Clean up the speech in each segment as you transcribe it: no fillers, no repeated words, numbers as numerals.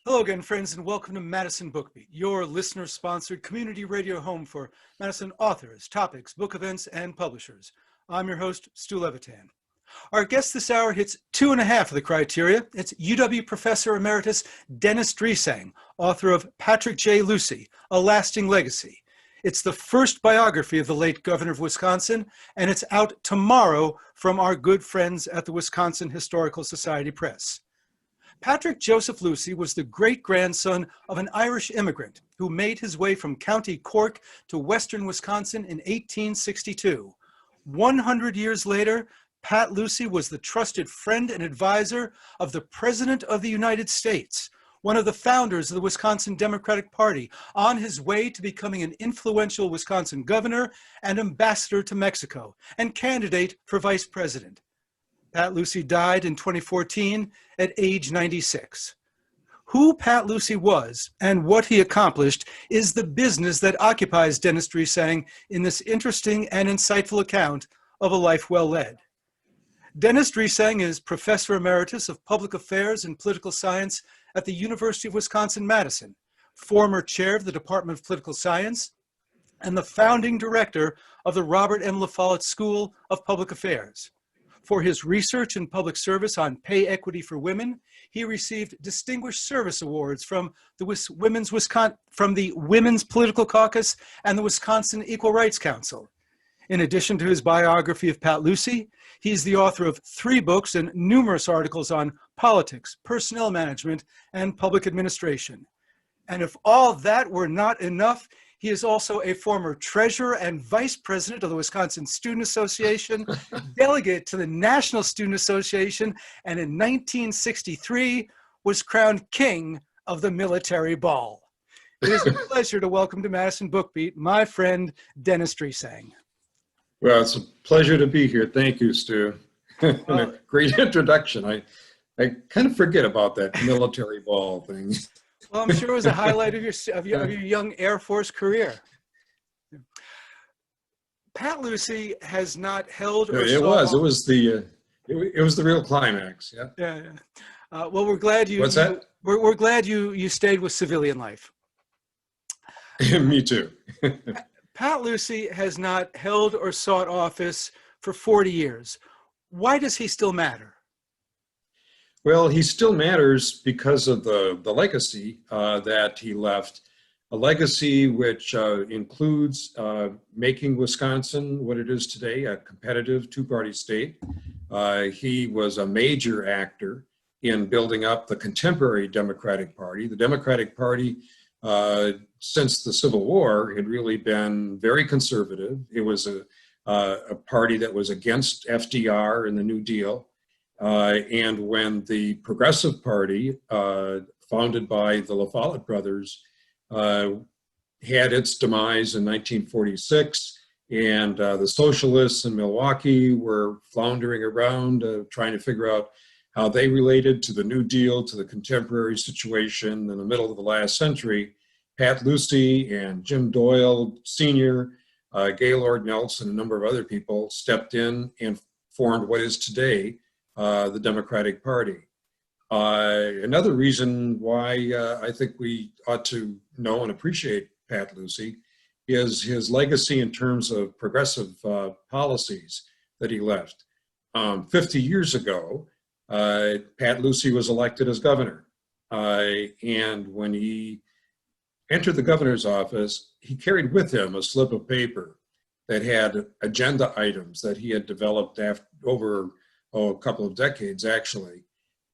Hello again, friends, and welcome to Madison BookBeat, your listener-sponsored community radio home for Madison authors, topics, book events, and publishers. I'm your host, Stu Levitan. Our guest this hour hits 2.5 of the criteria. It's UW Professor Emeritus Dennis Dresang, author of Patrick J. Lucey, A Lasting Legacy. It's the first biography of the late governor of Wisconsin, and it's out tomorrow from our good friends at the Wisconsin Historical Society Press. Patrick Joseph Lucey was the great-grandson of an Irish immigrant who made his way from County Cork to western Wisconsin in 1862. 100 years later, Pat Lucey was the trusted friend and advisor of the President of the United States, one of the founders of the Wisconsin Democratic Party, on his way to becoming an influential Wisconsin governor and ambassador to Mexico, and candidate for vice president. Pat Lucey died in 2014 at age 96. Who Pat Lucey was and what he accomplished is the business that occupies Dennis Dresang in this interesting and insightful account of a life well led. Dennis Dresang is Professor Emeritus of Public Affairs and Political Science at the University of Wisconsin-Madison, former chair of the Department of Political Science, and the founding director of the Robert M. La Follette School of Public Affairs. For his research and public service on pay equity for women, he received Distinguished Service Awards from the Women's Political Caucus and the Wisconsin Equal Rights Council. In addition to his biography of Pat Lucey, he's the author of 3 books and numerous articles on politics, personnel management, and public administration. And if all that were not enough, he is also a former treasurer and vice president of the Wisconsin Student Association, delegate to the National Student Association, and in 1963 was crowned king of the military ball. It is a pleasure to welcome to Madison BookBeat my friend Dennis Dresang. Well, it's a pleasure to be here. Thank you, Stu. A great introduction. I kind of forget about that military ball thing. Well, I'm sure it was a highlight of your young Air Force career. Pat Lucey has not held. Or it was the real climax. Yeah. Yeah. Well, we're glad you. What's that? We're glad you stayed with civilian life. Me too. Pat Lucey has not held or sought office for 40 years. Why does he still matter? Well, he still matters because of the legacy that he left, a legacy which includes making Wisconsin what it is today, a competitive two-party state. He was a major actor in building up the contemporary Democratic Party. The Democratic Party, since the Civil War, had really been very conservative. It was a party that was against FDR and the New Deal. And when the Progressive Party, founded by the La Follette brothers, had its demise in 1946, and the socialists in Milwaukee were floundering around trying to figure out how they related to the New Deal, to the contemporary situation in the middle of the last century, Pat Lucey and Jim Doyle Sr., Gaylord Nelson, a number of other people stepped in and formed what is today the Democratic Party. Another reason why I think we ought to know and appreciate Pat Lucey is his legacy in terms of progressive policies that he left. 50 years ago, Pat Lucey was elected as governor. And when he entered the governor's office, he carried with him a slip of paper that had agenda items that he had developed over a couple of decades, actually,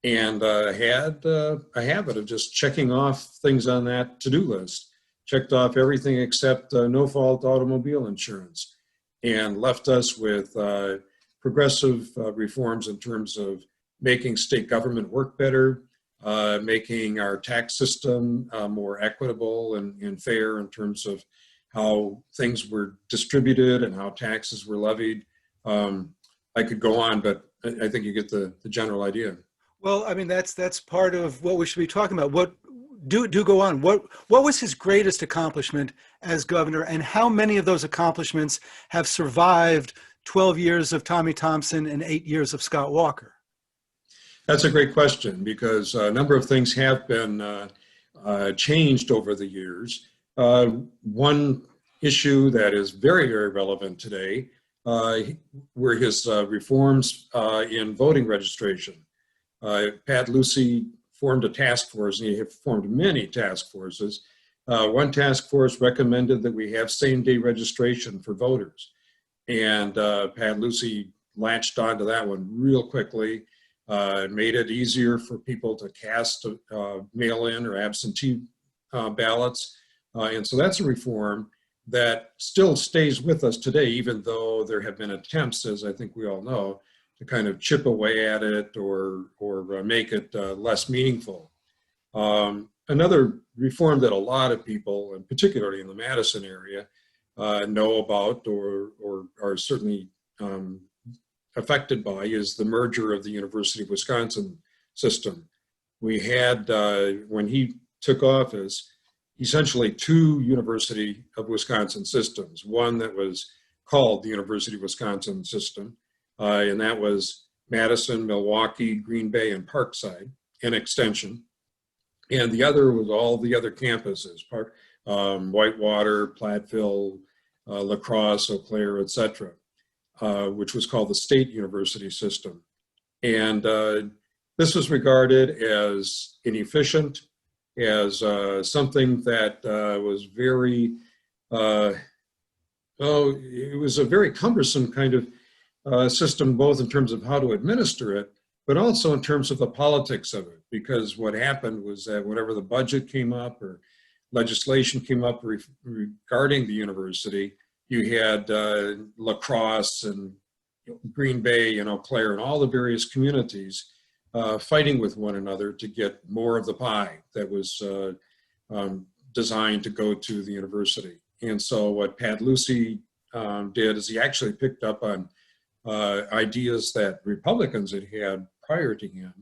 and had a habit of just checking off things on that to-do list, checked off everything except no-fault automobile insurance, and left us with progressive reforms in terms of making state government work better, making our tax system more equitable and fair in terms of how things were distributed and how taxes were levied. I could go on, but I think you get the general idea. Well, I mean, that's part of what we should be talking about. What do go on. What was his greatest accomplishment as governor, and how many of those accomplishments have survived 12 years of Tommy Thompson and 8 years of Scott Walker? That's a great question, because a number of things have been changed over the years. One issue that is very, very relevant today were his reforms in voting registration. Pat Lucey formed a task force, and he had formed many task forces. One task force recommended that we have same-day registration for voters. And Pat Lucey latched onto that one real quickly. It made it easier for people to cast mail-in or absentee ballots. And so that's a reform that still stays with us today, even though there have been attempts, as I think we all know, to kind of chip away at it or make it less meaningful. Another reform that a lot of people, and particularly in the Madison area, know about or are certainly affected by is the merger of the University of Wisconsin system. We had, when he took office, essentially two University of Wisconsin systems. One that was called the University of Wisconsin system, and that was Madison, Milwaukee, Green Bay, and Parkside, in extension. And the other was all the other campuses, Whitewater, Platteville, La Crosse, Eau Claire, et cetera, which was called the State University System. And this was regarded as inefficient, as something that was very, it was a very cumbersome kind of system, both in terms of how to administer it, but also in terms of the politics of it. Because what happened was that whenever the budget came up or legislation came up regarding the university, you had La Crosse and Green Bay and Eau Claire and all the various communities fighting with one another to get more of the pie that was designed to go to the university. And so what Pat Lucey did is he actually picked up on ideas that Republicans had had prior to him,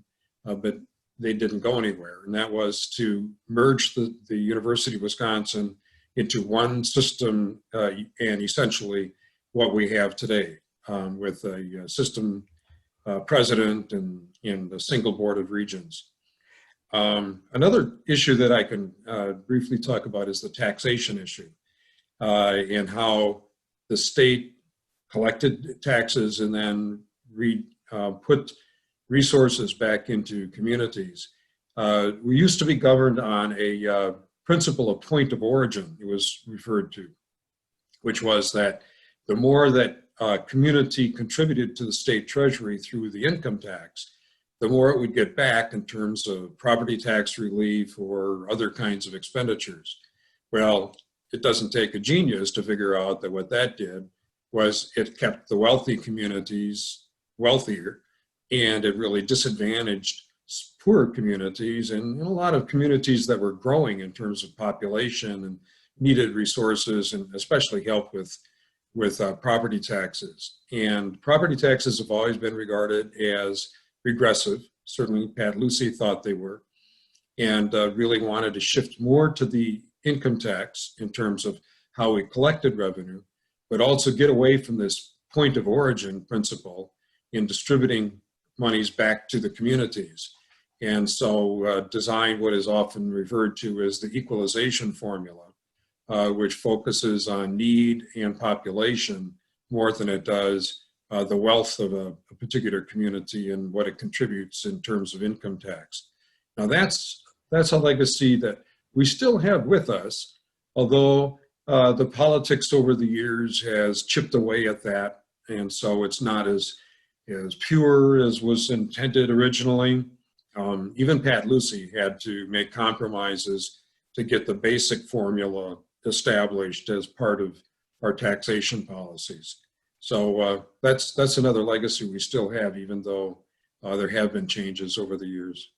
but they didn't go anywhere. And that was to merge the University of Wisconsin into one system and essentially what we have today with a system president and a single board of regents. Another issue that I can briefly talk about is the taxation issue and how the state collected taxes and then put resources back into communities. We used to be governed on a principle of point of origin, it was referred to, which was that the more that community contributed to the state treasury through the income tax, the more it would get back in terms of property tax relief or other kinds of expenditures. Well, it doesn't take a genius to figure out that what that did was it kept the wealthy communities wealthier, and it really disadvantaged poorer communities and a lot of communities that were growing in terms of population and needed resources and especially help with property taxes. And property taxes have always been regarded as regressive. Certainly Pat Lucey thought they were, and really wanted to shift more to the income tax in terms of how we collected revenue, but also get away from this point of origin principle in distributing monies back to the communities. And so designed what is often referred to as the equalization formula, which focuses on need and population more than it does the wealth of a particular community and what it contributes in terms of income tax. Now that's a legacy that we still have with us, although the politics over the years has chipped away at that, and so it's not as pure as was intended originally. Even Pat Lucey had to make compromises to get the basic formula established as part of our taxation policies. So that's another legacy we still have, even though there have been changes over the years.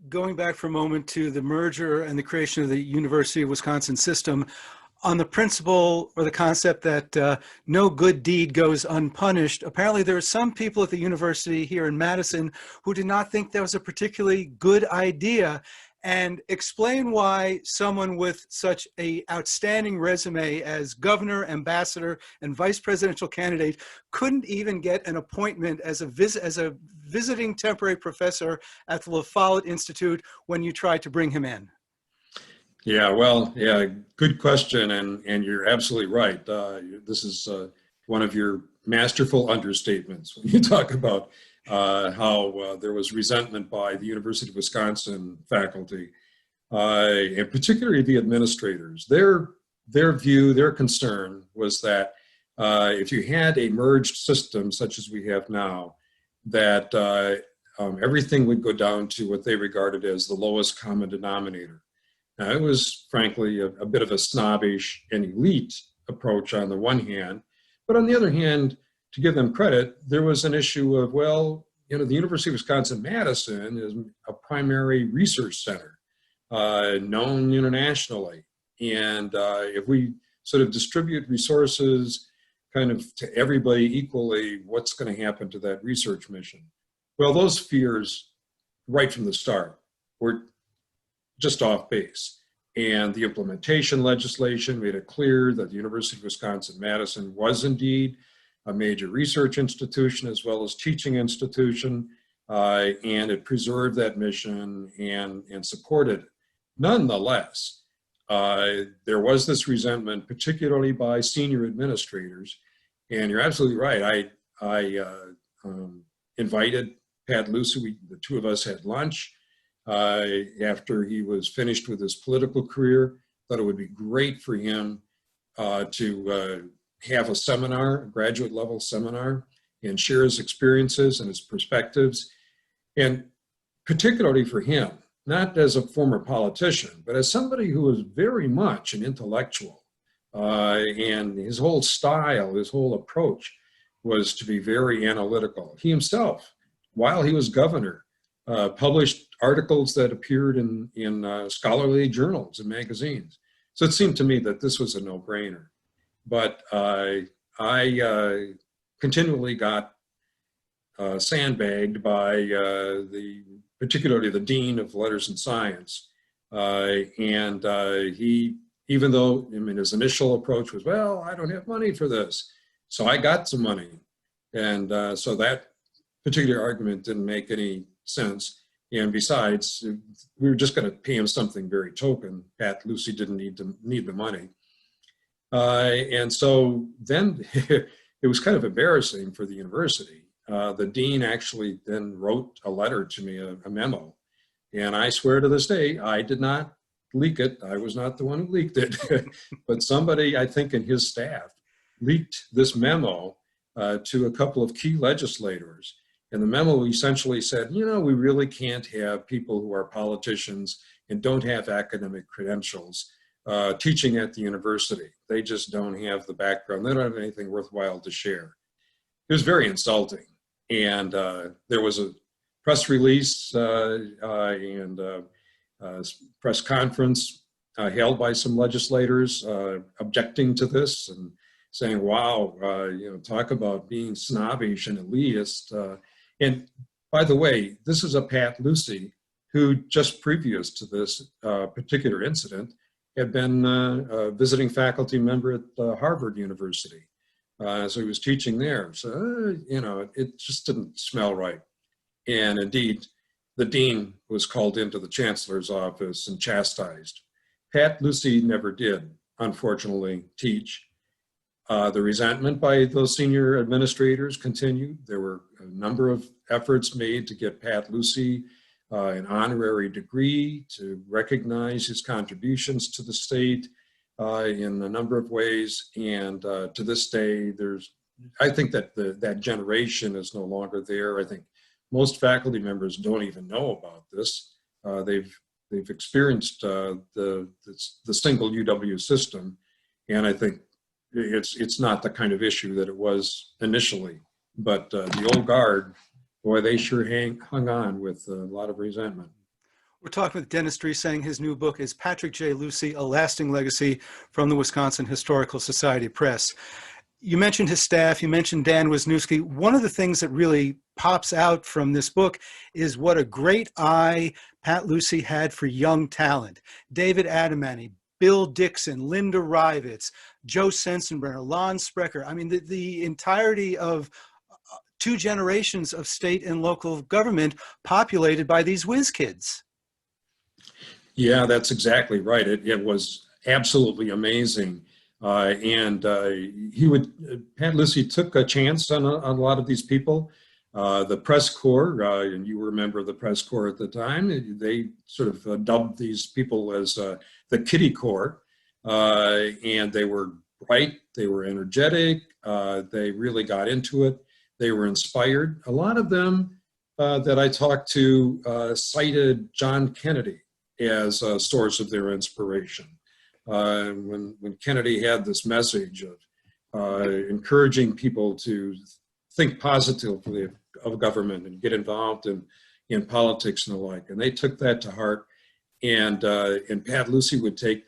Going back for a moment to the merger and the creation of the University of Wisconsin system, on the principle or the concept that no good deed goes unpunished, apparently there are some people at the university here in Madison who did not think that was a particularly good idea. And explain why someone with such an outstanding resume as governor, ambassador, and vice presidential candidate couldn't even get an appointment as a visiting temporary professor at the La Follette Institute when you tried to bring him in. Yeah, well, yeah, good question, and you're absolutely right. This is one of your masterful understatements when you talk about how there was resentment by the University of Wisconsin faculty, and particularly the administrators. Their view, their concern was that if you had a merged system such as we have now, that everything would go down to what they regarded as the lowest common denominator. Now, it was frankly a bit of a snobbish and elite approach on the one hand, but on the other hand, to give them credit, there was an issue of, well, you know, the University of Wisconsin-Madison is a primary research center, known internationally. And if we sort of distribute resources kind of to everybody equally, what's going to happen to that research mission? Well, those fears right from the start were just off base. And the implementation legislation made it clear that the University of Wisconsin-Madison was indeed a major research institution as well as teaching institution, and it preserved that mission and supported it. Nonetheless, there was this resentment, particularly by senior administrators, and you're absolutely right. I invited Pat Lucey. The two of us had lunch after he was finished with his political career. Thought it would be great for him to have a seminar, a graduate level seminar, and share his experiences and his perspectives. And particularly for him, not as a former politician, but as somebody who was very much an intellectual. And his whole style, his whole approach was to be very analytical. He himself, while he was governor, published articles that appeared in scholarly journals and magazines. So it seemed to me that this was a no-brainer. But I continually got sandbagged by particularly the Dean of Letters and Science. And he, even though, I mean, his initial approach was, well, I don't have money for this. So I got some money. And so that particular argument didn't make any sense. And besides, we were just going to pay him something very token. Pat Lucey didn't need the money. And so then it was kind of embarrassing for the university. The dean actually then wrote a letter to me, a memo. And I swear to this day, I did not leak it. I was not the one who leaked it. But somebody, I think, in his staff leaked this memo to a couple of key legislators. And the memo essentially said, you know, we really can't have people who are politicians and don't have academic credentials teaching at the university. They just don't have the background. They don't have anything worthwhile to share. It was very insulting. And there was a press release and press conference held by some legislators objecting to this and saying, wow, you know, talk about being snobbish and elitist. And by the way, this is a Pat Lucey who just previous to this particular incident had been a visiting faculty member at Harvard University. So he was teaching there. So, you know, it just didn't smell right. And indeed, the dean was called into the chancellor's office and chastised. Pat Lucey never did, unfortunately, teach. The resentment by those senior administrators continued. There were a number of efforts made to get Pat Lucey an honorary degree to recognize his contributions to the state in a number of ways. And to this day, I think that that generation is no longer there. I think most faculty members don't even know about this. They've experienced the single UW system, and I think it's not the kind of issue that it was initially. But the old guard, boy, they sure hung on with a lot of resentment. We're talking with Dennis Dresang. His new book is Patrick J. Lucey, A Lasting Legacy from the Wisconsin Historical Society Press. You mentioned his staff, you mentioned Dan Wisniewski. One of the things that really pops out from this book is what a great eye Pat Lucey had for young talent. David Adamany, Bill Dixon, Linda Rivitz, Joe Sensenbrenner, Lon Sprecher. I mean, the entirety of two generations of state and local government populated by these whiz kids. Yeah, that's exactly right. It was absolutely amazing. Pat Lucey took a chance on a lot of these people. The press corps, and you were a member of the press corps at the time, they sort of dubbed these people as the kiddie corps. And they were bright, they were energetic, they really got into it, they were inspired. A lot of them that I talked to cited John Kennedy as a source of their inspiration. When Kennedy had this message of encouraging people to think positively of government and get involved in politics and the like, and they took that to heart. And Pat Lucey would take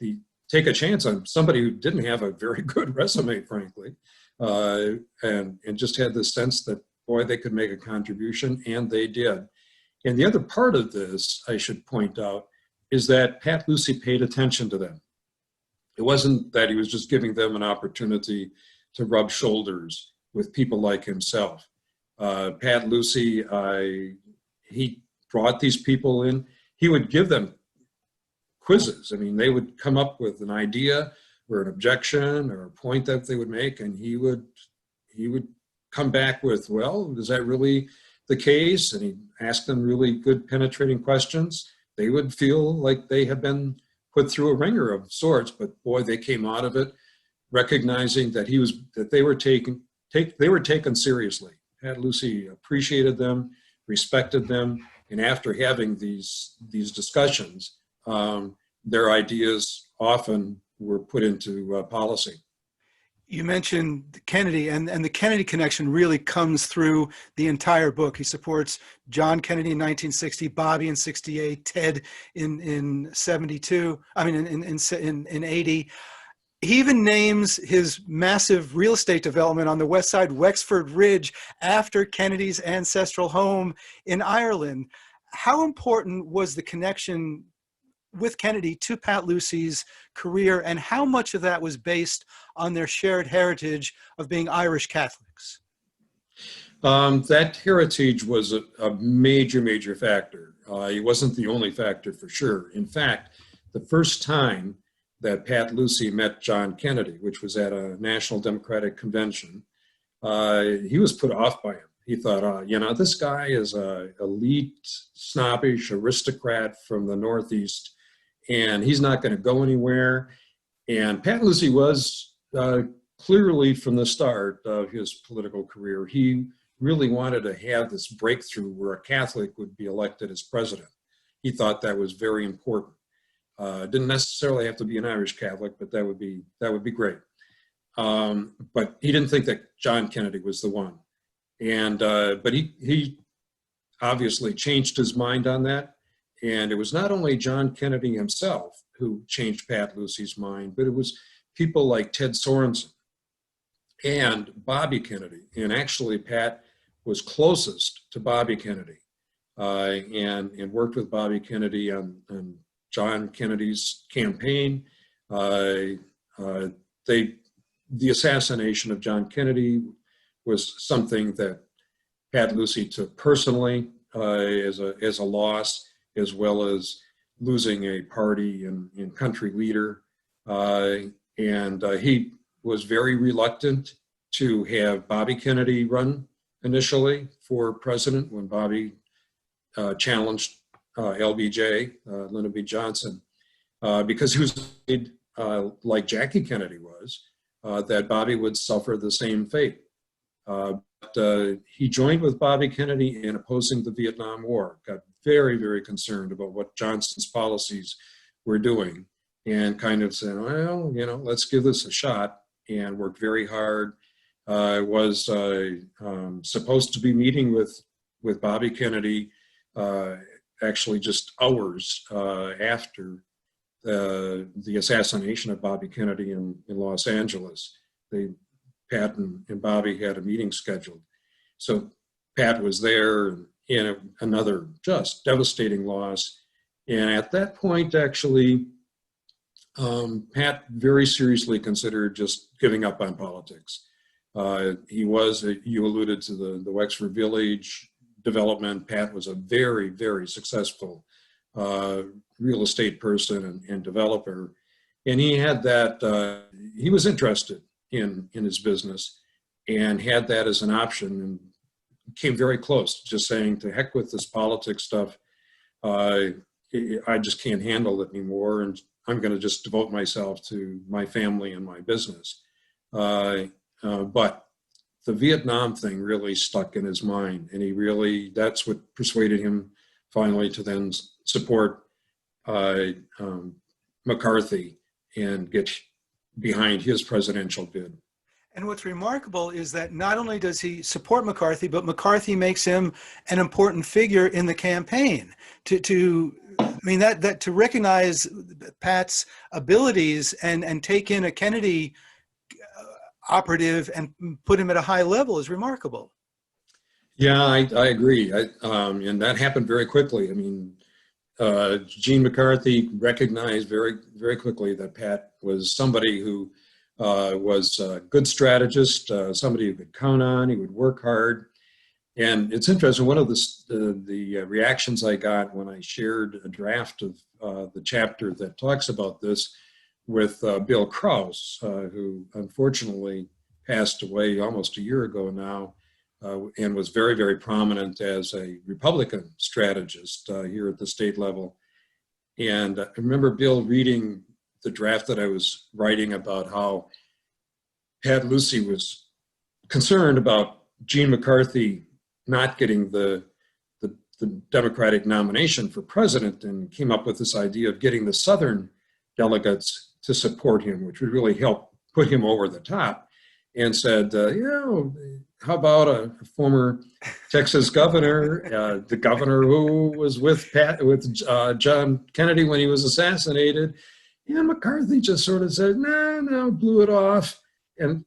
a chance on somebody who didn't have a very good resume, frankly, and just had this sense that, boy, they could make a contribution, and they did. And the other part of this, I should point out, is that Pat Lucey paid attention to them. It wasn't that he was just giving them an opportunity to rub shoulders with people like himself. Pat Lucey, he brought these people in. He would give them quizzes. I mean, they would come up with an idea or an objection or a point that they would make, and he would come back with, well, is that really the case? And he'd ask them really good penetrating questions. They would feel like they had been put through a ringer of sorts, but boy, they came out of it recognizing that they were taken seriously. Pat Lucey appreciated them, respected them, and after having these discussions, their ideas often were put into policy. You mentioned Kennedy, and the Kennedy connection really comes through the entire book. He supports John Kennedy in 1960, Bobby in 68, Ted in 72, I mean in 80. He even names his massive real estate development on the west side, Wexford Ridge, after Kennedy's ancestral home in Ireland. How important was the connection with Kennedy to Pat Lucey's career, and how much of that was based on their shared heritage of being Irish Catholics? That heritage was a major factor. It wasn't the only factor, for sure. In fact, the first time that Pat Lucey met John Kennedy, which was at a National Democratic Convention, he was put off by him. He thought, this guy is an elite, snobbish aristocrat from the Northeast, and he's not going to go anywhere. And Pat Lucey was clearly, from the start of his political career, he really wanted to have this breakthrough where a Catholic would be elected as president. He thought that was very important. Didn't necessarily have to be an Irish Catholic, but that would be great. But he didn't think that John Kennedy was the one. And but he obviously changed his mind on that. And it was not only John Kennedy himself who changed Pat Lucey's mind, but it was people like Ted Sorensen and Bobby Kennedy. And actually, Pat was closest to Bobby Kennedy and worked with Bobby Kennedy on John Kennedy's campaign. The assassination of John Kennedy was something that Pat Lucey took personally as a loss, as well as losing a party and country leader. And he was very reluctant to have Bobby Kennedy run initially for president when Bobby challenged LBJ, Lyndon B. Johnson, because he was afraid, like Jackie Kennedy was, that Bobby would suffer the same fate. But he joined with Bobby Kennedy in opposing the Vietnam War, got very concerned about what Johnson's policies were doing, and kind of said, well, let's give this a shot, and worked very hard. Was supposed to be meeting with Bobby Kennedy actually just hours after the assassination of Bobby Kennedy in Los Angeles. Pat and Bobby had a meeting scheduled. So Pat was there in another just devastating loss. And at that point, actually, Pat very seriously considered just giving up on politics. You alluded to the Wexford Village development. Pat was a very successful real estate person and developer. And he had that, he was interested in his business and had that as an option, and came very close to just saying, to heck with this politics stuff. I just can't handle it anymore, and I'm going to just devote myself to my family and my business. But the Vietnam thing really stuck in his mind, and that's what persuaded him finally to then support McCarthy and get behind his presidential bid. And what's remarkable is that not only does he support McCarthy, but McCarthy makes him an important figure in the campaign. To recognize Pat's abilities and take in a Kennedy operative and put him at a high level is remarkable. Yeah, I agree. And that happened very quickly. I mean, Gene McCarthy recognized very, very quickly that Pat was somebody who was a good strategist, somebody who could count on. He would work hard. And it's interesting, one of the reactions I got when I shared a draft of the chapter that talks about this with Bill Krause, who unfortunately passed away almost a year ago now, and was very, very prominent as a Republican strategist here at the state level. And I remember Bill reading the draft that I was writing about how Pat Lucey was concerned about Gene McCarthy not getting the Democratic nomination for president, and came up with this idea of getting the Southern delegates to support him, which would really help put him over the top, and said, how about a former Texas governor, the governor who was with John Kennedy when he was assassinated? And McCarthy just sort of said, no, blew it off. And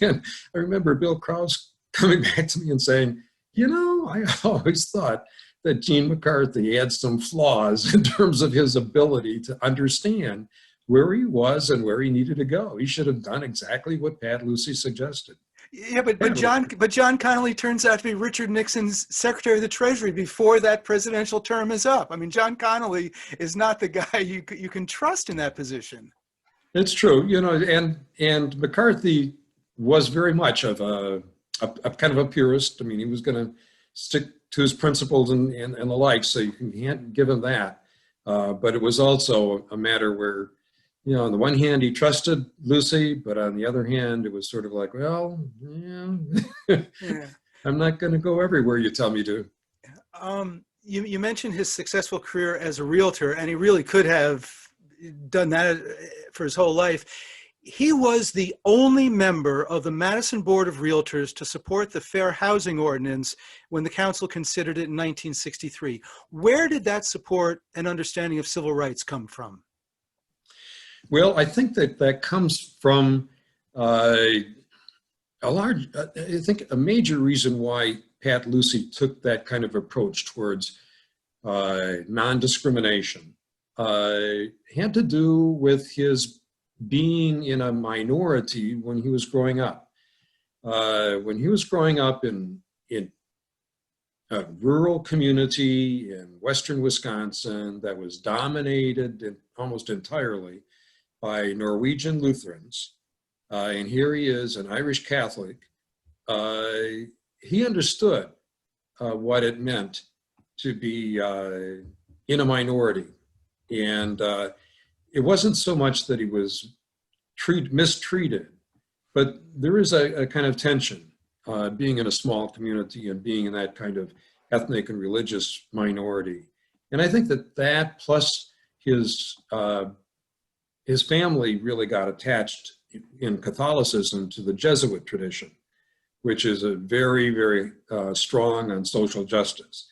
I remember Bill Krause coming back to me and saying, I always thought that Gene McCarthy had some flaws in terms of his ability to understand where he was and where he needed to go. He should have done exactly what Pat Lucey suggested. Yeah, but John Connally turns out to be Richard Nixon's Secretary of the Treasury before that presidential term is up. I mean, John Connally is not the guy you can trust in that position. It's true, and McCarthy was very much of a kind of a purist. I mean, he was going to stick to his principles and the like, so you can't give him that. But it was also a matter where, on the one hand, he trusted Lucey, but on the other hand, it was sort of like, well, yeah. I'm not going to go everywhere you tell me to. You mentioned his successful career as a realtor, and he really could have done that for his whole life. He was the only member of the Madison Board of Realtors to support the Fair Housing Ordinance when the council considered it in 1963. Where did that support and understanding of civil rights come from? Well, I think that comes from I think a major reason why Pat Lucey took that kind of approach towards non-discrimination had to do with his being in a minority when he was growing up. When he was growing up in a rural community in western Wisconsin that was dominated almost entirely by Norwegian Lutherans, and here he is, an Irish Catholic. He understood what it meant to be in a minority. And it wasn't so much that he was mistreated, but there is a kind of tension being in a small community and being in that kind of ethnic and religious minority. And I think that plus his family really got attached in Catholicism to the Jesuit tradition, which is a very, very strong on social justice.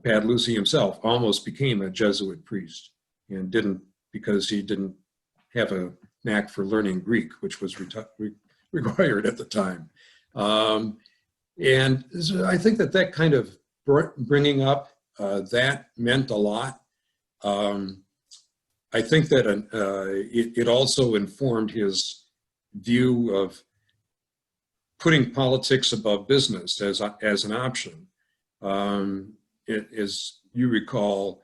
Pat Lucey himself almost became a Jesuit priest, and didn't, because he didn't have a knack for learning Greek, which was required at the time. And I think that kind of bringing up, that meant a lot. I think that it also informed his view of putting politics above business as an option. As you recall,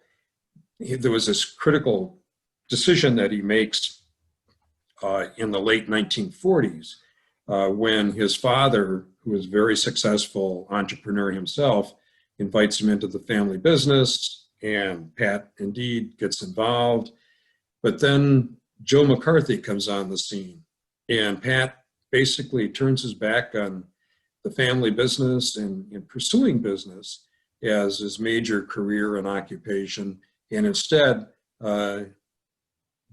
there was this critical decision that he makes in the late 1940s when his father, who was a very successful entrepreneur himself, invites him into the family business, and Pat indeed gets involved. But then Joe McCarthy comes on the scene, and Pat basically turns his back on the family business and pursuing business as his major career and occupation, and instead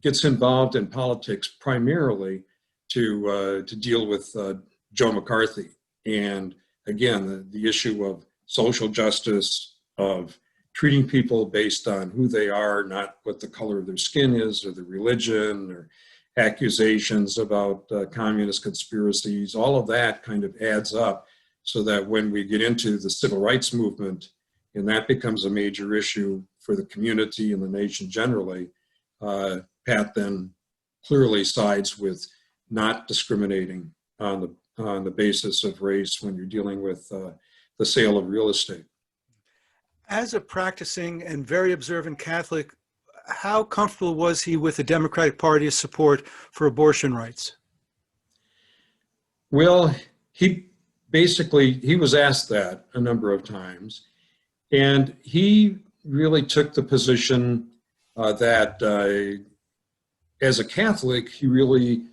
gets involved in politics primarily to deal with Joe McCarthy. And again, the issue of social justice, of treating people based on who they are, not what the color of their skin is, or their religion, or accusations about communist conspiracies, all of that kind of adds up so that when we get into the civil rights movement, and that becomes a major issue for the community and the nation generally, Pat then clearly sides with not discriminating on the basis of race when you're dealing with the sale of real estate. As a practicing and very observant Catholic, how comfortable was he with the Democratic Party's support for abortion rights? Well, he was asked that a number of times, and he really took the position that as a Catholic, he really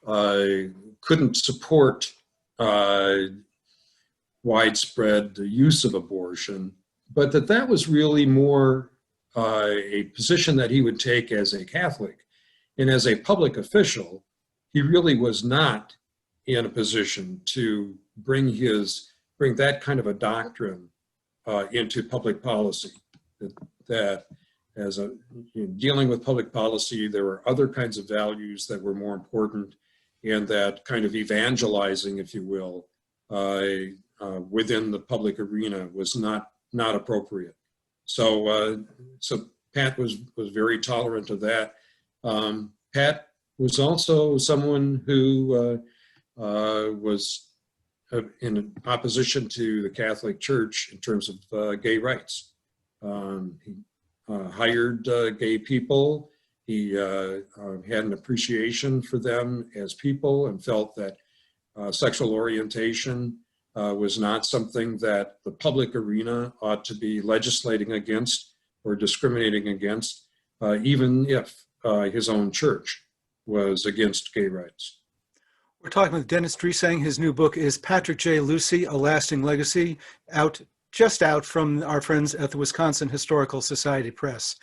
couldn't support widespread use of abortion, but that was really more a position that he would take as a Catholic. And as a public official, he really was not in a position to bring that kind of a doctrine into public policy. That as in dealing with public policy, there were other kinds of values that were more important, and that kind of evangelizing, if you will, within the public arena was not appropriate. So Pat was very tolerant of that. Pat was also someone who was in opposition to the Catholic Church in terms of gay rights. He hired gay people. He had an appreciation for them as people and felt that sexual orientation was not something that the public arena ought to be legislating against or discriminating against, even if his own church was against gay rights. We're talking with Dennis Dresang. His new book is Patrick J. Lucey, A Lasting Legacy, just out from our friends at the Wisconsin Historical Society Press.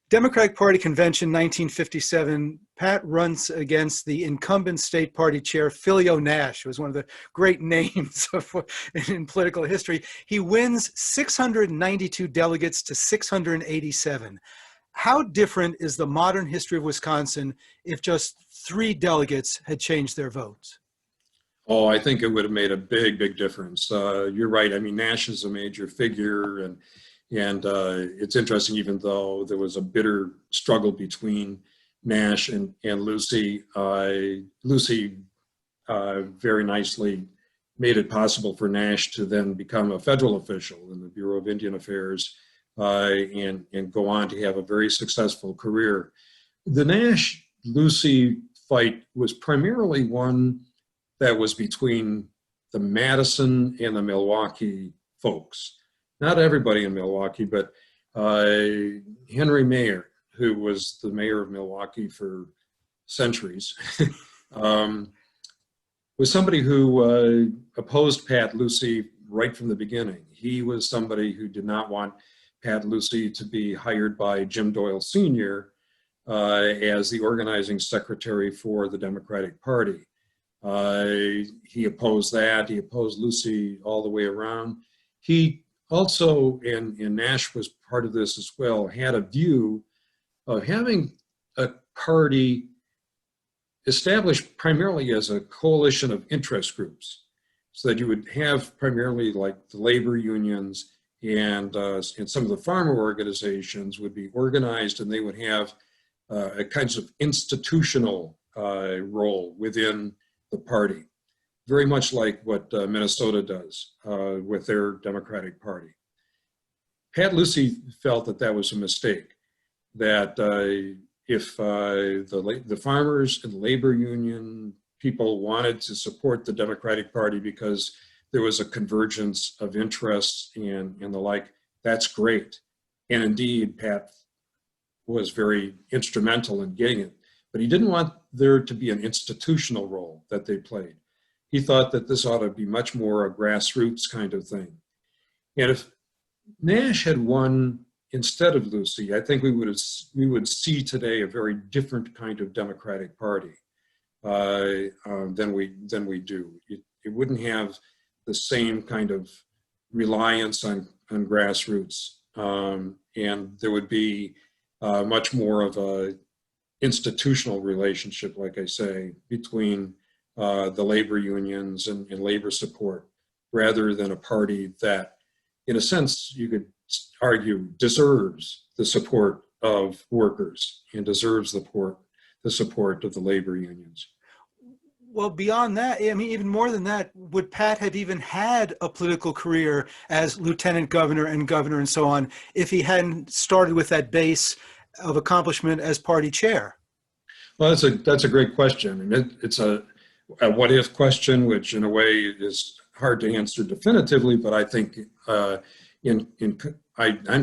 Democratic Party Convention 1957, Pat runs against the incumbent state party chair, Philio Nash, who was one of the great names in political history. He wins 692 delegates to 687. How different is the modern history of Wisconsin if just 3 delegates had changed their votes? Oh, I think it would have made a big difference. You're right. I mean, Nash is a major figure, and it's interesting, even though there was a bitter struggle between Nash and Lucey, Lucey very nicely made it possible for Nash to then become a federal official in the Bureau of Indian Affairs and go on to have a very successful career. The Nash-Lucey fight was primarily one that was between the Madison and the Milwaukee folks. Not everybody in Milwaukee, but Henry Mayer, who was the mayor of Milwaukee for centuries, was somebody who opposed Pat Lucey right from the beginning. He was somebody who did not want Pat Lucey to be hired by Jim Doyle Jr. As the organizing secretary for the Democratic Party. He opposed that. He opposed Lucey all the way around. He also, and Nash was part of this as well, had a view of having a party established primarily as a coalition of interest groups, so that you would have primarily like the labor unions and some of the farmer organizations would be organized, and they would have a kinds of institutional role within the party, very much like what Minnesota does with their Democratic Party. Pat Lucey felt that that was a mistake, that if the farmers and the labor union people wanted to support the Democratic Party because there was a convergence of interests and the like, that's great. And indeed, Pat was very instrumental in getting it, but he didn't want there to be an institutional role that they played. He thought that this ought to be much more a grassroots kind of thing. And if Nash had won instead of Lucey, I think we would see today a very different kind of Democratic Party than we do. It wouldn't have the same kind of reliance on grassroots, and there would be much more of a institutional relationship, like I say, between the labor unions and labor support, rather than a party that, in a sense, you could argue deserves the support of workers and deserves the support of the labor unions. Well, beyond that, I mean, even more than that, would Pat have even had a political career as lieutenant governor and governor and so on if he hadn't started with that base of accomplishment as party chair? Well, that's a great question, and it's a what if question, which in a way is hard to answer definitively. But I think I'm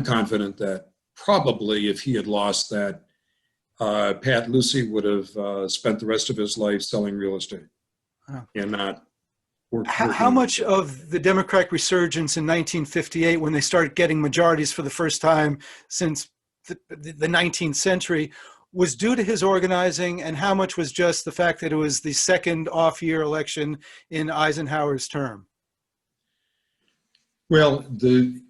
confident that probably if he had lost that, Pat Lucey would have spent the rest of his life selling real estate and not working. How much of the Democratic resurgence in 1958, when they started getting majorities for the first time since the 19th century, was due to his organizing, and how much was just the fact that it was the second off-year election in Eisenhower's term? Well, the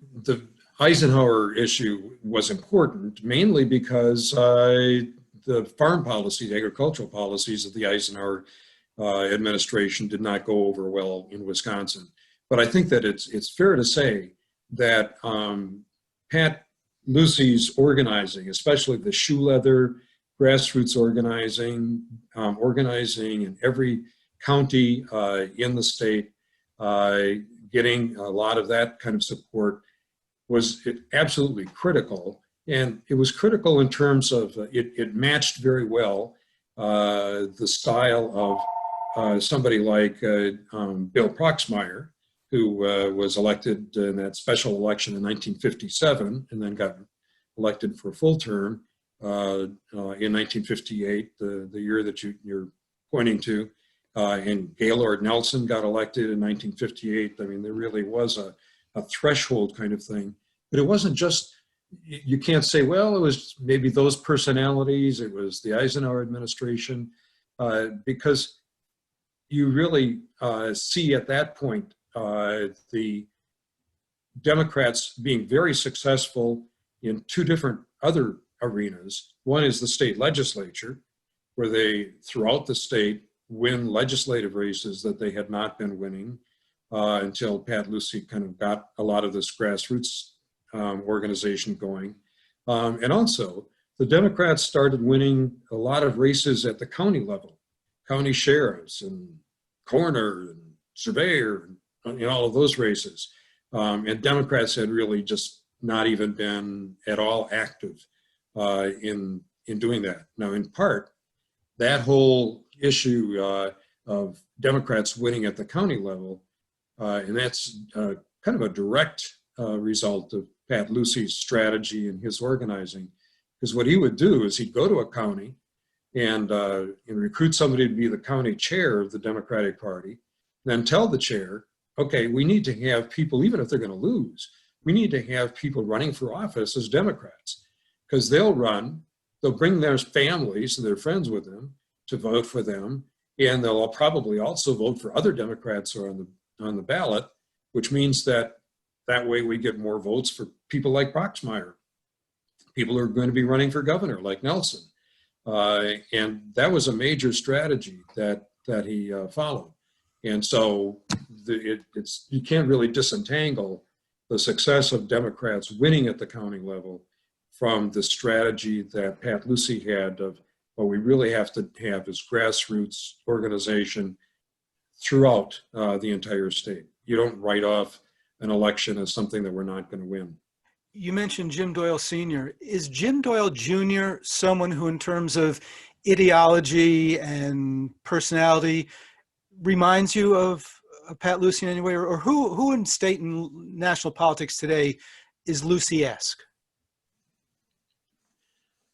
Eisenhower issue was important mainly because the farm policies, agricultural policies of the Eisenhower administration did not go over well in Wisconsin. But I think that it's fair to say that Pat Lucey's organizing, especially the shoe leather, grassroots organizing, organizing in every county in the state, getting a lot of that kind of support was absolutely critical. And it was critical in terms of it matched very well the style of somebody like Bill Proxmire, who was elected in that special election in 1957 and then got elected for a full term in 1958, the year that you're pointing to. And Gaylord Nelson got elected in 1958. I mean, there really was a threshold kind of thing. But it wasn't just, you can't say, well, it was maybe those personalities, it was the Eisenhower administration, because you really see at that point the Democrats being very successful in two different other arenas. One is the state legislature, where they, throughout the state, win legislative races that they had not been winning until Pat Lucey kind of got a lot of this grassroots organization going. And also, the Democrats started winning a lot of races at the county level, county sheriffs and coroner and surveyor and all of those races. And Democrats had really just not even been at all active in doing that. Now, in part, that whole issue of Democrats winning at the county level, and that's kind of a direct result of Pat Lucey's strategy and his organizing. Because what he would do is he'd go to a county and recruit somebody to be the county chair of the Democratic Party, then tell the chair, okay, we need to have people, even if they're going to lose, we need to have people running for office as Democrats, because they'll bring their families and their friends with them to vote for them, and they'll probably also vote for other Democrats who are on the ballot, which means that way we get more votes for people like Proxmire, people who are going to be running for governor like Nelson. And that was a major strategy that he followed. And so you can't really disentangle the success of Democrats winning at the county level from the strategy that Pat Lucey had of what we really have to have is grassroots organization throughout the entire state. You don't write off an election as something that we're not going to win. You mentioned Jim Doyle Sr. Is Jim Doyle Jr. someone who, in terms of ideology and personality, reminds you of Pat Lucey in any way? Or who in state and national politics today is Lucey-esque?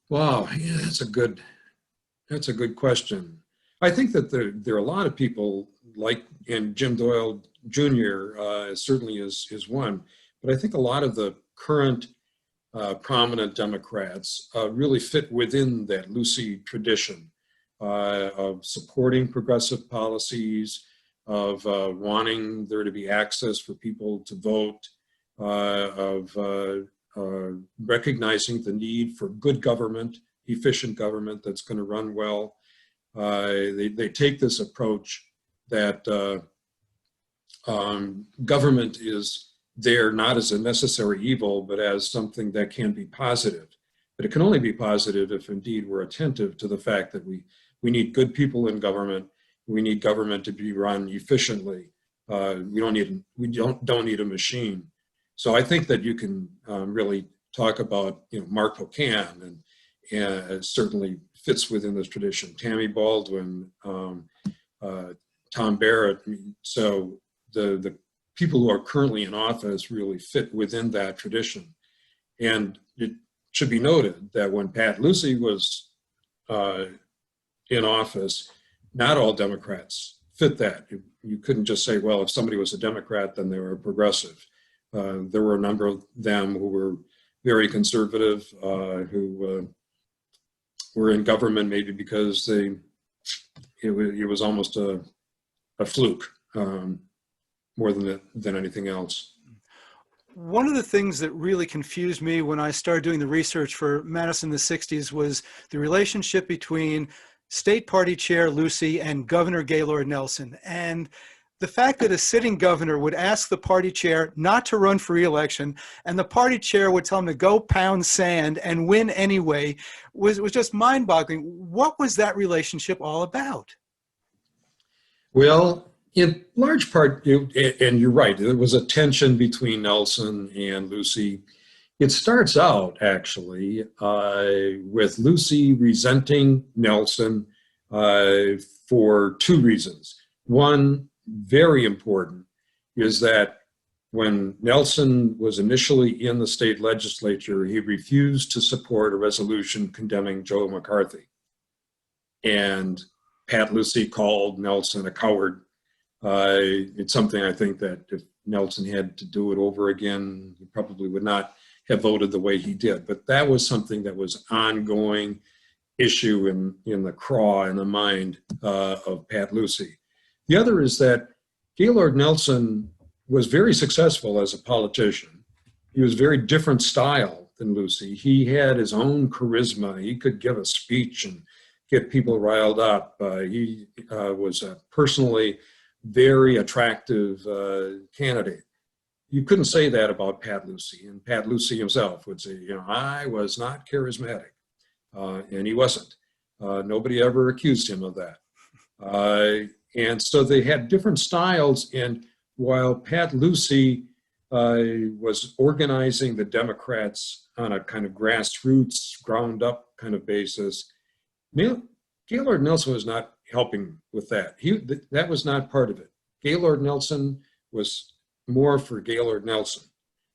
Wow, yeah, that's a good question. I think that there are a lot of people like, and Jim Doyle Jr. Certainly is one, but I think a lot of the current prominent Democrats really fit within that Lucey tradition of supporting progressive policies, of wanting there to be access for people to vote, of recognizing the need for good government, efficient government that's going to run well. They take this approach that government is there not as a necessary evil, but as something that can be positive. But it can only be positive if indeed we're attentive to the fact that we need good people in government. We need government to be run efficiently. We don't need a machine. So I think that you can really talk about, Mark Pocan, and certainly fits within this tradition. Tammy Baldwin, Tom Barrett. So the people who are currently in office really fit within that tradition. And it should be noted that when Pat Lucey was in office, not all Democrats fit that. You couldn't just say, well, if somebody was a Democrat, then they were a progressive. There were a number of them who were very conservative, who were in government maybe because it was almost a fluke, more than anything else. One of the things that really confused me when I started doing the research for Madison in the 60s was the relationship between State Party Chair Lucey and Governor Gaylord Nelson. And the fact that a sitting governor would ask the party chair not to run for re-election, and the party chair would tell him to go pound sand and win anyway, was just mind-boggling. What was that relationship all about? Well, in large part, and you're right, there was a tension between Nelson and Lucey. It starts out, actually, with Lucey resenting Nelson for two reasons. One, very important, is that when Nelson was initially in the state legislature, he refused to support a resolution condemning Joe McCarthy. And Pat Lucey called Nelson a coward. It's something I think that if Nelson had to do it over again, he probably would not have voted the way he did. But that was something that was ongoing issue in the craw, in the mind of Pat Lucey. The other is that Gaylord Nelson was very successful as a politician. He was very different style than Lucey. He had his own charisma. He could give a speech and get people riled up. He was a personally very attractive candidate. You couldn't say that about Pat Lucey. And Pat Lucey himself would say, I was not charismatic. And he wasn't. Nobody ever accused him of that. And so they had different styles. And while Pat Lucey was organizing the Democrats on a kind of grassroots, ground up kind of basis, Gaylord Nelson was not helping with that. That was not part of it. Gaylord Nelson was more for Gaylord Nelson.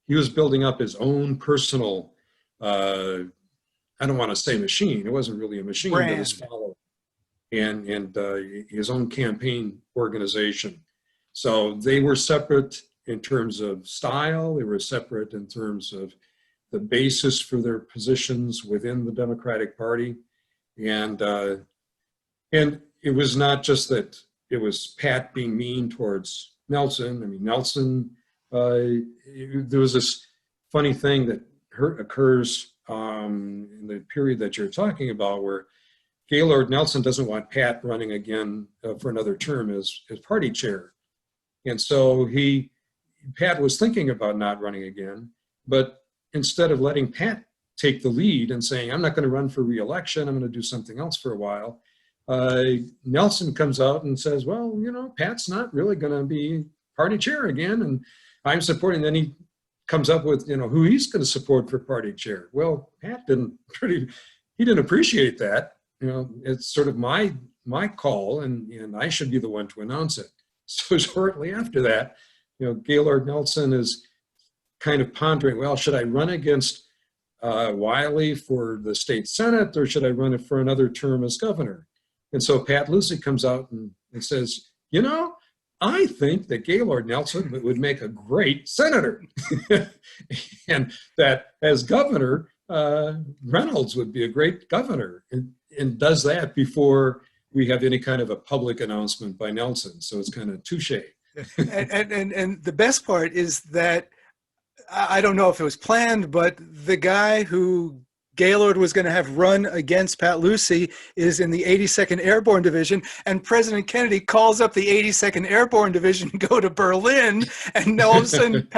He was building up his own personal, I don't want to say machine. It wasn't really a machine, brand. But his following and his own campaign organization. So they were separate in terms of style. They were separate in terms of the basis for their positions within the Democratic Party. And it was not just that it was Pat being mean towards Nelson. I mean, Nelson, there was this funny thing that occurs in the period that you're talking about where Gaylord Nelson doesn't want Pat running again for another term as party chair. And so Pat was thinking about not running again, but instead of letting Pat take the lead and saying, I'm not going to run for re-election, I'm going to do something else for a while, Nelson comes out and says, well, Pat's not really going to be party chair again, and I'm supporting. Then he comes up with, who he's going to support for party chair. Well, Pat he didn't appreciate that. It's sort of my call, and I should be the one to announce it. So shortly after that, Gaylord Nelson is kind of pondering, well, should I run against Wiley for the state senate, or should I run it for another term as governor? And so Pat Lucey comes out and says, I think that Gaylord Nelson would make a great senator, and that as governor, Reynolds would be a great governor, and does that before we have any kind of a public announcement by Nelson. So it's kind of touche. And the best part is that, I don't know if it was planned, but the guy who Gaylord was going to have run against Pat Lucey is in the 82nd Airborne Division, and President Kennedy calls up the 82nd Airborne Division to go to Berlin, and all of a sudden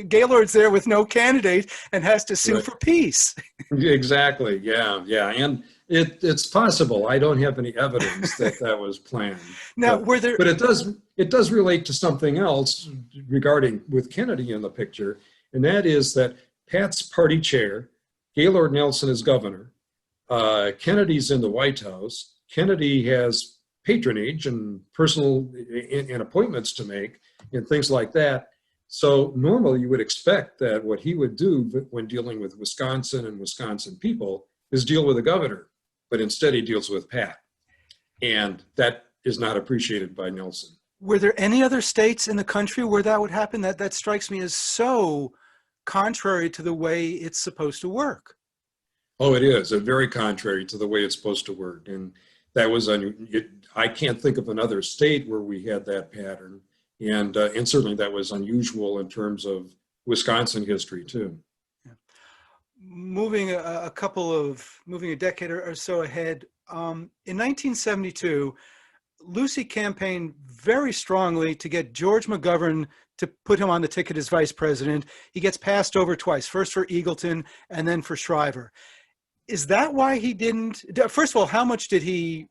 Gaylord's there with no candidate and has to sue for peace. Exactly. Yeah. And it's possible. I don't have any evidence that was planned. Now, but it does relate to something else regarding with Kennedy in the picture, and that is that Pat's party chair, Gaylord Nelson is governor, Kennedy's in the White House, Kennedy has patronage and personal and appointments to make and things like that. So normally you would expect that what he would do when dealing with Wisconsin and Wisconsin people is deal with the governor, but instead he deals with Pat. And that is not appreciated by Nelson. Were there any other states in the country where that would happen? That strikes me as so contrary to the way it's supposed to work. Oh, it is very contrary to the way it's supposed to work. And that was, I can't think of another state where we had that pattern. And certainly that was unusual in terms of Wisconsin history too. Yeah. Moving a decade or so ahead, in 1972, Lucey campaigned very strongly to get George McGovern to put him on the ticket as vice president. He gets passed over twice, first for Eagleton and then for Shriver. Is that why he didn't? First of all, how much did he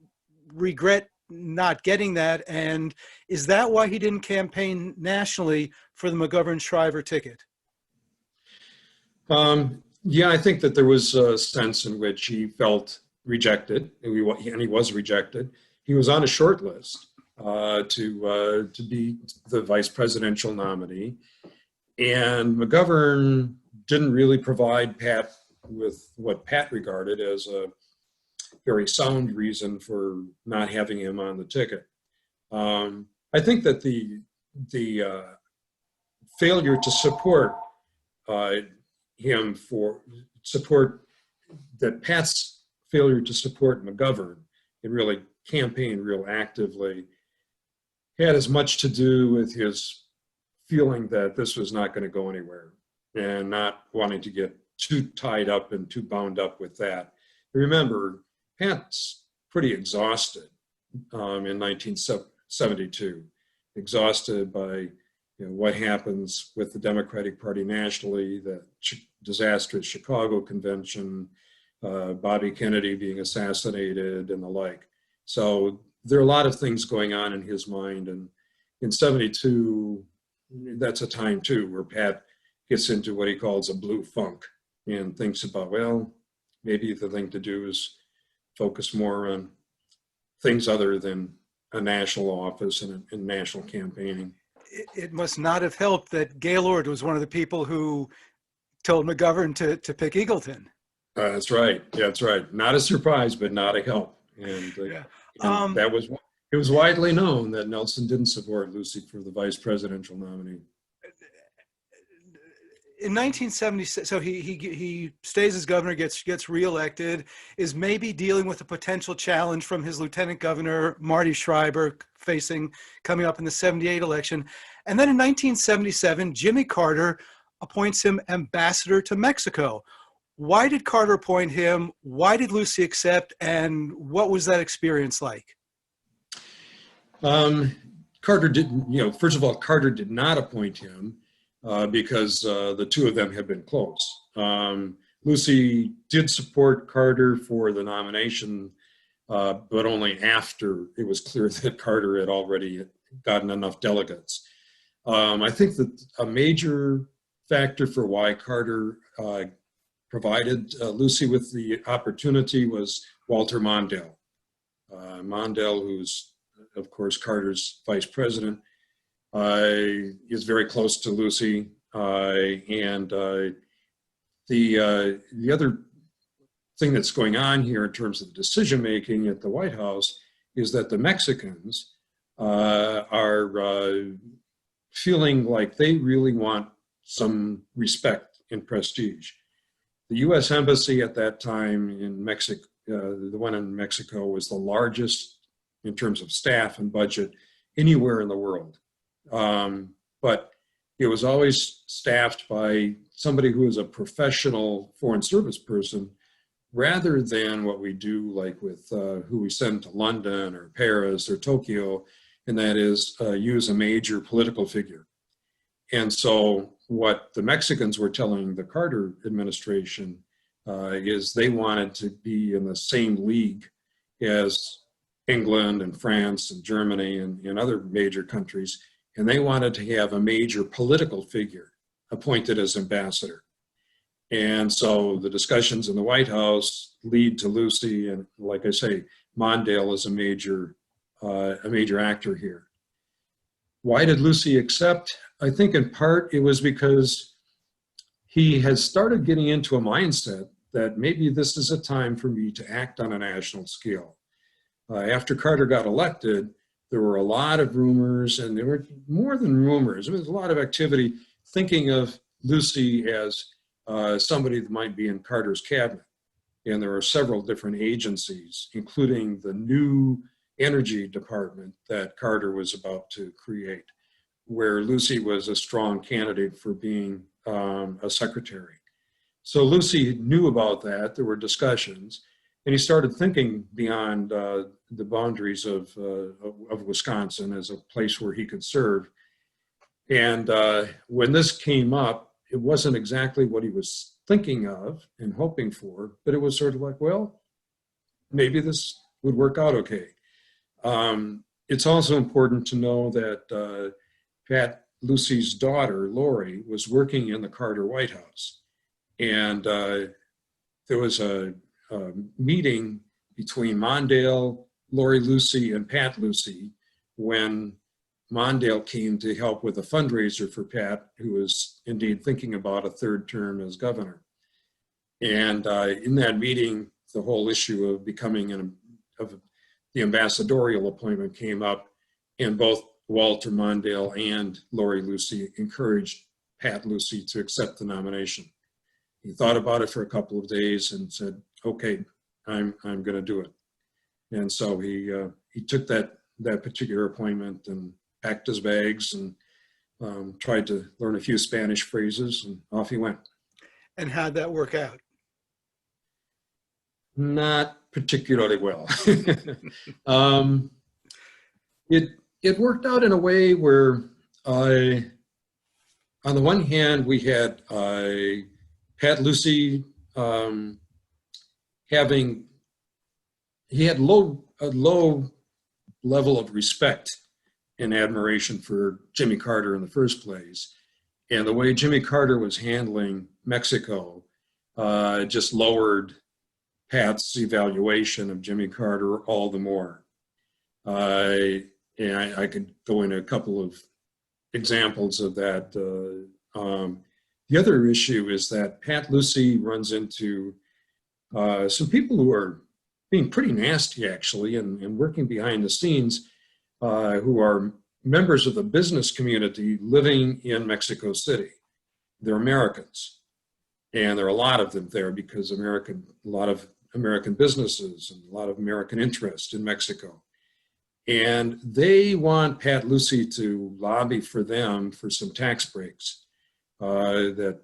regret not getting that? And is that why he didn't campaign nationally for the McGovern-Shriver ticket? Yeah, I think that there was a sense in which he felt rejected, and he was rejected. He was on a short list to be the vice presidential nominee, and McGovern didn't really provide Pat with what Pat regarded as a very sound reason for not having him on the ticket. I think that the failure to support Pat's failure to support McGovern and really campaign real actively had as much to do with his feeling that this was not going to go anywhere and not wanting to get too tied up and too bound up with that. Remember, Pat's pretty exhausted in 1972, exhausted by what happens with the Democratic Party nationally, the disastrous Chicago convention, Bobby Kennedy being assassinated and the like. So there are a lot of things going on in his mind. And in 72, that's a time too where Pat gets into what he calls a blue funk and thinks about, well, maybe the thing to do is focus more on things other than a national office and national campaigning. It must not have helped that Gaylord was one of the people who told McGovern to pick Eagleton. That's right. Yeah, that's right. Not a surprise, but not a help. And, and it was widely known that Nelson didn't support Lucey for the vice presidential nominee. In 1976, so he stays as governor, gets reelected, is maybe dealing with a potential challenge from his lieutenant governor, Marty Schreiber, coming up in the 78 election. And then in 1977, Jimmy Carter appoints him ambassador to Mexico. Why did Carter appoint him? Why did Lucey accept? And what was that experience like? Carter didn't, first of all, Carter did not appoint him because the two of them had been close. Lucey did support Carter for the nomination, but only after it was clear that Carter had already gotten enough delegates. I think that a major factor for why Carter provided Lucey with the opportunity was Walter Mondale. Mondale, who's, of course, Carter's vice president, is very close to Lucey. And the other thing that's going on here in terms of the decision-making at the White House is that the Mexicans are feeling like they really want some respect and prestige. The U.S. Embassy at that time in Mexico, the one in Mexico, was the largest in terms of staff and budget anywhere in the world. But it was always staffed by somebody who was a professional foreign service person, rather than what we do like with who we send to London or Paris or Tokyo, and that is use a major political figure. And so what the Mexicans were telling the Carter administration is they wanted to be in the same league as England and France and Germany and other major countries, and they wanted to have a major political figure appointed as ambassador. And so the discussions in the White House lead to Lucey, and like I say, Mondale is a major actor here. Why did Lucey accept? I think in part it was because he has started getting into a mindset that maybe this is a time for me to act on a national scale. After Carter got elected, there were a lot of rumors, and there were more than rumors. There was a lot of activity thinking of Lucey as somebody that might be in Carter's cabinet. And there are several different agencies, including the new energy department that Carter was about to create, where Lucey was a strong candidate for being a secretary. So Lucey knew about that. There were discussions, and he started thinking beyond the boundaries of Wisconsin as a place where he could serve. And when this came up, it wasn't exactly what he was thinking of and hoping for, but it was sort of like, well, maybe this would work out okay. It's also important to know that Pat Lucey's daughter, Lori, was working in the Carter White House. And there was a meeting between Mondale, Lori Lucey, and Pat Lucey when Mondale came to help with a fundraiser for Pat, who was indeed thinking about a third term as governor. And in that meeting, the whole issue of becoming of the ambassadorial appointment came up, and both Walter Mondale and Lori Lucey encouraged Pat Lucey to accept the nomination. He thought about it for a couple of days and said, okay, I'm going to do it. And so he took that particular appointment and packed his bags and tried to learn a few Spanish phrases, and off he went. And how'd that work out? Not particularly well. It worked out in a way where on the one hand, we had Pat Lucey he had a low level of respect and admiration for Jimmy Carter in the first place. And the way Jimmy Carter was handling Mexico just lowered Pat's evaluation of Jimmy Carter all the more. And I could go into a couple of examples of that. The other issue is that Pat Lucey runs into some people who are being pretty nasty, actually, and working behind the scenes, who are members of the business community living in Mexico City. They're Americans, and there are a lot of them there because a lot of American businesses and a lot of American interest in Mexico. And they want Pat Lucey to lobby for them for some tax breaks, that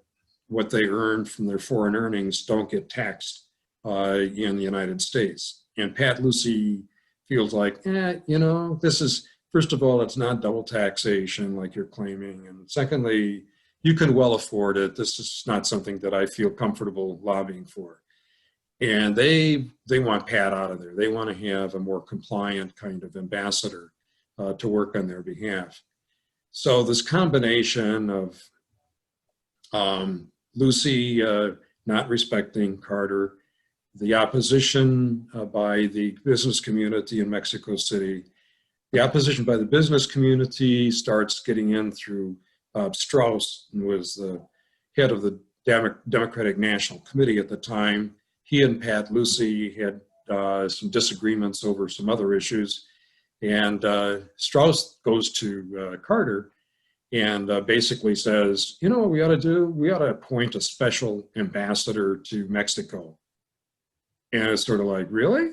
what they earn from their foreign earnings don't get taxed in the United States. And Pat Lucey feels like, this is, first of all, it's not double taxation like you're claiming. And secondly, you can well afford it. This is not something that I feel comfortable lobbying for. And they want Pat out of there. They want to have a more compliant kind of ambassador to work on their behalf. So this combination of Lucey not respecting Carter, the opposition by the business community in Mexico City. The opposition by the business community starts getting in through Strauss, who was the head of the Democratic National Committee at the time. He and Pat Lucey had some disagreements over some other issues. And Strauss goes to Carter and basically says, you know what we ought to do? We ought to appoint a special ambassador to Mexico. And it's sort of like, really?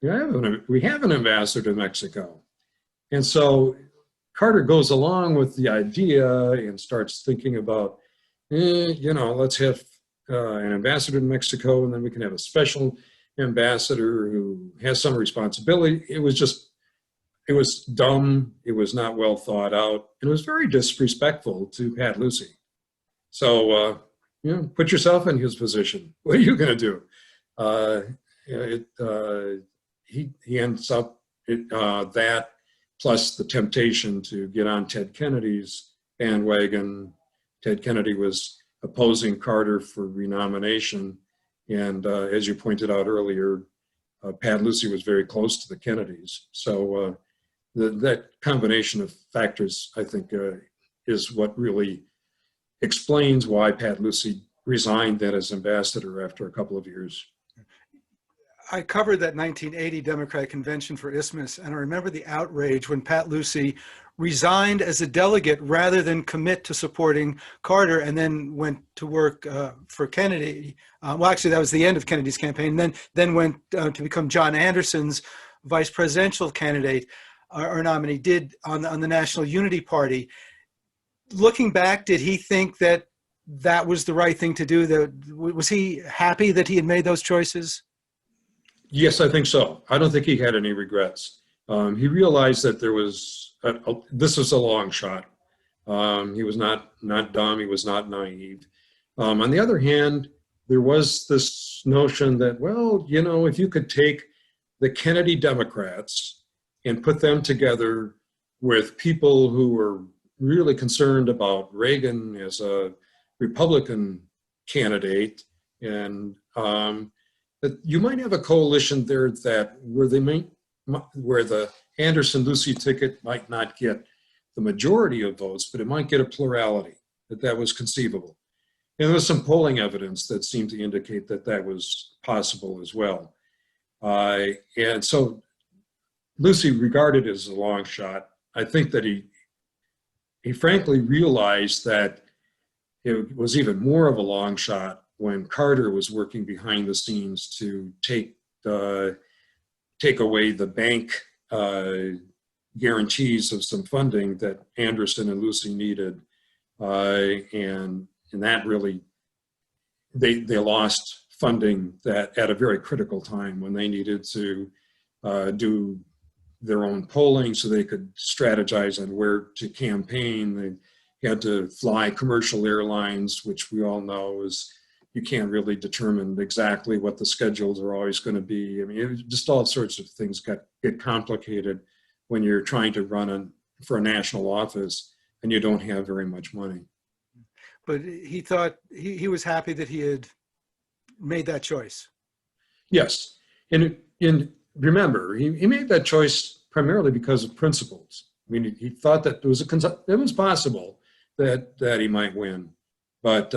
We have an ambassador to Mexico. And so Carter goes along with the idea and starts thinking about, let's have an ambassador to Mexico, and then we can have a special ambassador who has some responsibility. It was dumb. It was not well thought out. And it was very disrespectful to Pat Lucey. So, put yourself in his position. What are you going to do? He ends up that plus the temptation to get on Ted Kennedy's bandwagon. Ted Kennedy was opposing Carter for renomination. And as you pointed out earlier, Pat Lucey was very close to the Kennedys. So that combination of factors, I think, is what really explains why Pat Lucey resigned then as ambassador after a couple of years. I covered that 1980 Democratic Convention for Isthmus, and I remember the outrage when Pat Lucey resigned as a delegate rather than commit to supporting Carter, and then went to work for Kennedy. Well, actually, that was the end of Kennedy's campaign. Then went to become John Anderson's vice presidential candidate or nominee. Did on the National Unity Party. Looking back, did he think that was the right thing to do? Was he happy that he had made those choices? Yes, I think so. I don't think he had any regrets. He realized that this was a long shot. He was not dumb. He was not naive. On the other hand, there was this notion that, well, if you could take the Kennedy Democrats and put them together with people who were really concerned about Reagan as a Republican candidate, and that you might have a coalition there where the Anderson-Lucey ticket might not get the majority of votes, but it might get a plurality, that was conceivable. And there was some polling evidence that seemed to indicate that was possible as well. And so Lucey regarded it as a long shot. I think that he frankly realized that it was even more of a long shot when Carter was working behind the scenes to take away the bank guarantees of some funding that Anderson and Lucey needed, and that really they lost funding that at a very critical time when they needed to do their own polling so they could strategize on where to campaign. They had to fly commercial airlines, which we all know is you can't really determine exactly what the schedules are always going to be. I mean, just all sorts of things get complicated when you're trying to run for a national office and you don't have very much money. But he thought he was happy that he had made that choice. Yes. And remember, he made that choice primarily because of principles. I mean, he thought that it was possible that he might win. But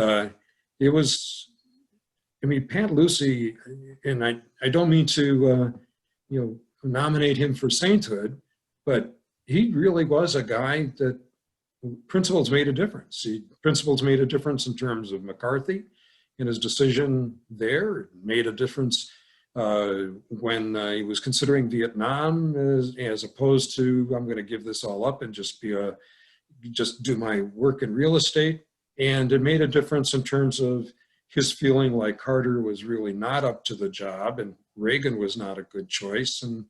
it was, Pat Lucey, and I don't mean to, nominate him for sainthood, but he really was a guy that principles made a difference. Principles made a difference in terms of McCarthy and his decision there. It made a difference when he was considering Vietnam as opposed to, I'm going to give this all up and just do my work in real estate. And it made a difference in terms of his feeling like Carter was really not up to the job and Reagan was not a good choice. And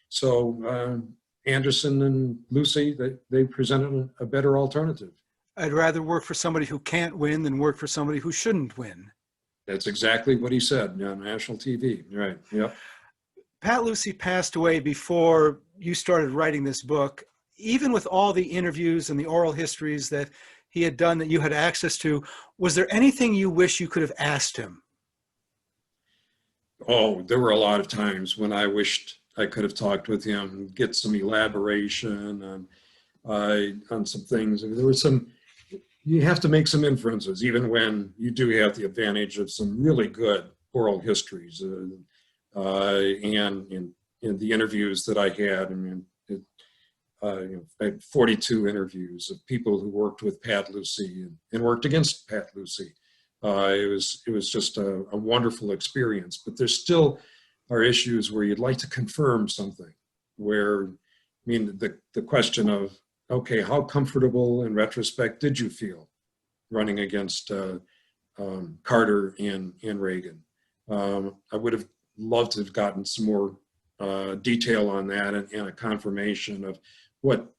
so Anderson and Lucey, they presented a better alternative. I'd rather work for somebody who can't win than work for somebody who shouldn't win. That's exactly what he said on national TV. Right. Yep. Pat Lucey passed away before you started writing this book. Even with all the interviews and the oral histories that he had done that you had access to. Was there anything you wish you could have asked him? Oh, there were a lot of times when I wished I could have talked with him, get some elaboration on some things. There was some, you have to make some inferences, even when you do have the advantage of some really good oral histories. And in the interviews that I had, I mean, I had 42 interviews of people who worked with Pat Lucey and worked against Pat Lucey. It was just a wonderful experience, but there still are issues where you'd like to confirm something where, I mean, the question of, okay, how comfortable in retrospect did you feel running against Carter and Reagan? I would have loved to have gotten some more detail on that and a confirmation of what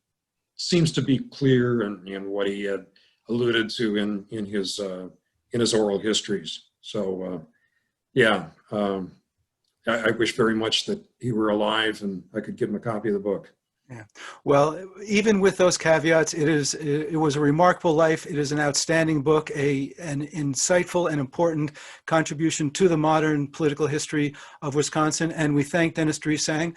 seems to be clear and what he had alluded to in his oral histories. So yeah, I wish very much that he were alive and I could give him a copy of the book. Yeah. Well, even with those caveats, it was a remarkable life. It is an outstanding book, an insightful and important contribution to the modern political history of Wisconsin. And we thank Dennis Dresang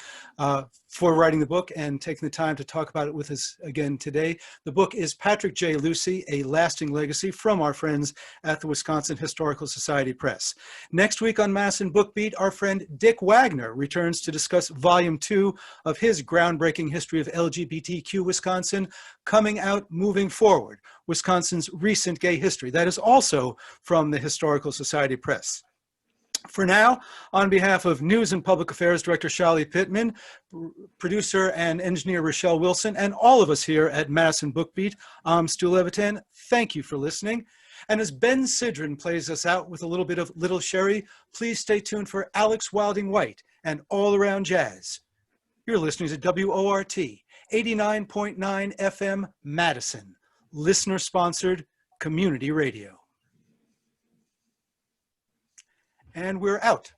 for writing the book and taking the time to talk about it with us again today. The book is Patrick J. Lucey, A Lasting Legacy, from our friends at the Wisconsin Historical Society Press. Next week on Madison BookBeat, our friend Dick Wagner returns to discuss Volume 2 of his groundbreaking history of LGBTQ Wisconsin, Coming Out, Moving Forward, Wisconsin's Recent Gay History. That is also from the Historical Society Press. For now, on behalf of News and Public Affairs Director Shali Pittman, producer and engineer Rochelle Wilson, and all of us here at Madison BookBeat, I'm Stu Levitan. Thank you for listening. And as Ben Sidran plays us out with a little bit of Little Sherry, please stay tuned for Alex Wilding White and All Around Jazz. You're listening to WORT 89.9 FM Madison, listener-sponsored community radio. And we're out.